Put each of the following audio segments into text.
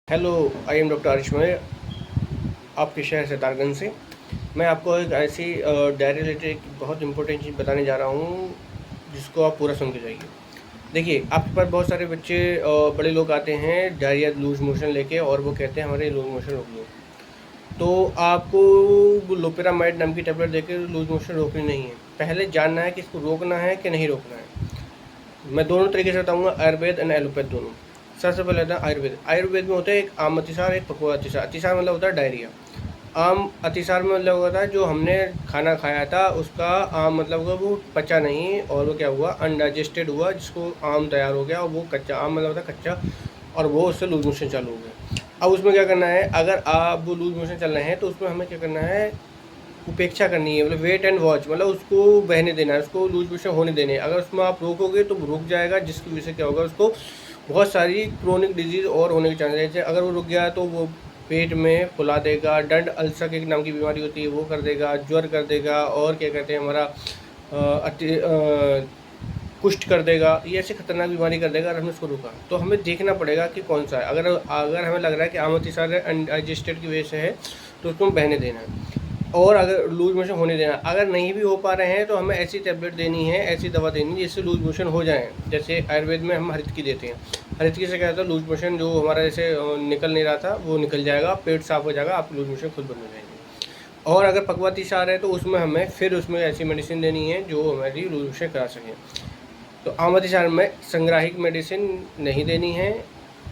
Hello, I am doctor Aarish Malik, आपके शहर सितारगंज से। मैं आपको एक ऐसी डायरी रिलेटेड एक बहुत इंपॉर्टेंट चीज़ बताने जा रहा हूँ जिसको आप पूरा सुन के जाइए। देखिए, आपके पास बहुत सारे बच्चे बड़े लोग आते हैं डायरिया लूज मोशन लेके और वो कहते हैं हमारे लूज मोशन रोक लो। तो आपको लोपेरामाइड नाम की टैबलेट देकर लूज मोशन रोकनी नहीं है। पहले जानना है कि इसको रोकना है कि नहीं रोकना है। मैं दोनों तरीके से बताऊंगा, आयुर्वेद एंड एलोपैथ दोनों। सबसे पहले होता है आयुर्वेद। आयुर्वेद में होता है एक आम अतिसार, एक पकवा अतिसार। अतिसार मतलब होता है डायरिया। आम अतिसार में मतलब होता है जो हमने खाना खाया था उसका आम मतलब हुआ वो पचा नहीं और वो क्या हुआ, अनडाइजेस्टेड हुआ, जिसको आम तैयार हो गया और वो कच्चा आम मतलब होता है कच्चा, और वो उससे लूज मोशन चालू हो गया। अब उसमें क्या करना है, अगर आप वो लूज मोशन चल रहे हैं तो उसमें हमें क्या करना है, उपेक्षा करनी है, मतलब वेट एंड वॉच, मतलब उसको बहने देना है, उसको लूज मोशन होने देने हैं। अगर उसमें आप रोकोगे तो रुक जाएगा, जिसकी वजह से क्या होगा, उसको बहुत सारी क्रोनिक डिजीज़ और होने के चांसेस है। अगर वो रुक गया तो वो पेट में फुला देगा, डंड अल्सर के नाम की बीमारी होती है वो कर देगा, ज्वर कर देगा, और क्या कहते हैं हमारा कुष्ठ कर देगा। ये ऐसी खतरनाक बीमारी कर देगा अगर हमने उसको रुका। तो हमें देखना पड़ेगा कि कौन सा है। अगर अगर हमें लग रहा है कि आम अतिसार अनडाइजेस्टेड की वजह से है तो उसको बहने देना है, और अगर लूज मोशन होने देना। अगर नहीं भी हो पा रहे हैं तो हमें ऐसी टैबलेट देनी है, ऐसी दवा देनी है जिससे लूज मोशन हो जाए। जैसे आयुर्वेद में हम हरित की देते हैं। हरित की से क्या होता है, लूज मोशन जो हमारा जैसे निकल नहीं रहा था वो निकल जाएगा, पेट साफ हो जाएगा, आप लूज मोशन खुद बंद हो जाएंगे। और अगर पकवातीसार है तो उसमें हमें फिर उसमें ऐसी मेडिसिन देनी है जो हमारी लूज मोशन करा सकें। तो आम अतिसार में संग्राहिक मेडिसिन नहीं देनी है,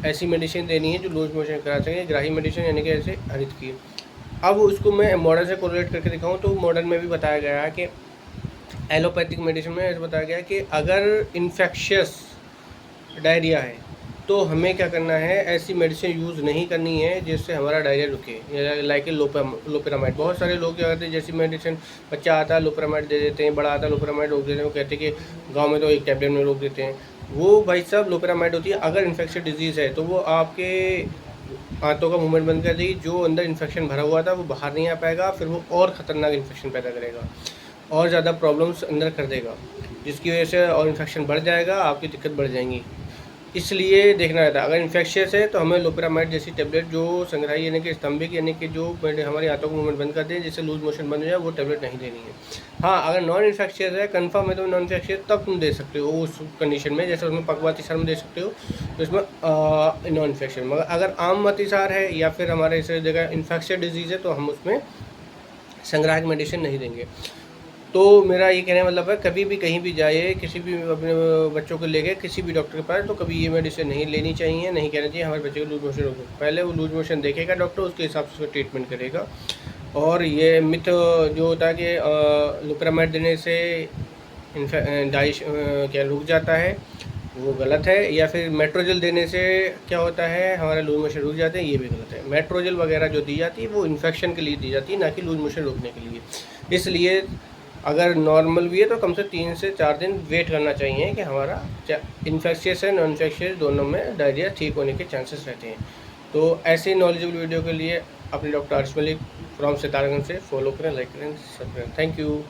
ऐसी मेडिसिन देनी है जो लूज मोशन करा सकें, ग्राही मेडिसिन यानी कि ऐसे हरित की। अब उसको मैं मॉडर्न से कोरिलेट करके दिखाऊं तो मॉडर्न में भी बताया गया है कि एलोपैथिक मेडिसिन में ऐसा बताया गया है कि अगर इन्फेक्शियस डायरिया है तो हमें क्या करना है, ऐसी मेडिसिन यूज़ नहीं करनी है जिससे हमारा डायरिया रुके। Like loperamide. बहुत सारे लोग क्या करते हैं, जैसी मेडिसिन बच्चा आता है लोपेरामाइड दे देते हैं, बड़ा आता है लोपेरामाइड रोक देते हैं। वो कहते हैं कि गांव में तो एक टैबलेट में रोक देते हैं। वो भाई साहब लोपेरामाइड होती है, अगर इन्फेक्शन डिजीज़ है तो वो आपके हाथों का मूवमेंट बंद कर देगी, जो अंदर इन्फेक्शन भरा हुआ था वो बाहर नहीं आ पाएगा, फिर वो और ख़तरनाक इन्फेक्शन पैदा करेगा और ज़्यादा प्रॉब्लम्स अंदर कर देगा, जिसकी वजह से और इन्फेक्शन बढ़ जाएगा, आपकी दिक्कत बढ़ जाएंगी। इसलिए देखना रहता है, अगर इन्फेक्शियस है तो हमें लोपेरामाइड जैसी टैबलेट जो संग्राही यानी कि स्तंभिक यानी कि जो हमारे हाथों को मूवमेंट बंद कर दें जिससे लूज मोशन बंद हो जाए, वो टैबलेट नहीं देनी है। हाँ, अगर नॉन इन्फेक्शियस है, कंफर्म है तो नॉन इन्फेक्शियस तब तुम दे सकते हो उस कंडीशन में, जैसे उसमें पकवा अतिसार में दे सकते हो तो इसमें नॉन इन्फेक्शन। मगर अगर आम अतिसार है या फिर हमारे इस जगह इन्फेक्शियस डिजीज़ है तो हम उसमें संग्राहक मेडिसिन नहीं देंगे। तो मेरा ये कहने का मतलब है, कभी भी कहीं भी जाइए, किसी भी अपने बच्चों को लेके किसी भी डॉक्टर के पास, तो कभी ये मेडिसिन नहीं लेनी चाहिए, नहीं कहना चाहिए हमारे बच्चे को लूज मोशन रोको। पहले वो लूज मोशन देखेगा डॉक्टर, उसके हिसाब से उसका ट्रीटमेंट करेगा। और ये मिथ जो होता है कि लोपेरामाइड देने से क्या रुक जाता है, वो गलत है। या फिर मेट्रोजेल देने से क्या होता है, हमारे लूज मोशन रुक जाते हैं, ये भी गलत है। मेट्रोजेल वगैरह जो दी जाती है वो इन्फेक्शन के लिए दी जाती है, ना कि लूज मोशन रोकने के लिए। इसलिए अगर नॉर्मल भी है तो कम से 3 से 4 दिन वेट करना चाहिए कि हमारा इन्फेक्शियस है नॉन इन्फेक्शियस दोनों में डायरिया ठीक होने के चांसेस रहते हैं। तो ऐसे नॉलेजेबल वीडियो के लिए अपने डॉक्टर आरिश मलिक फ्रॉम सितारगंज से फॉलो करें, लाइक करें, सब्सक्राइब करें। Thank you.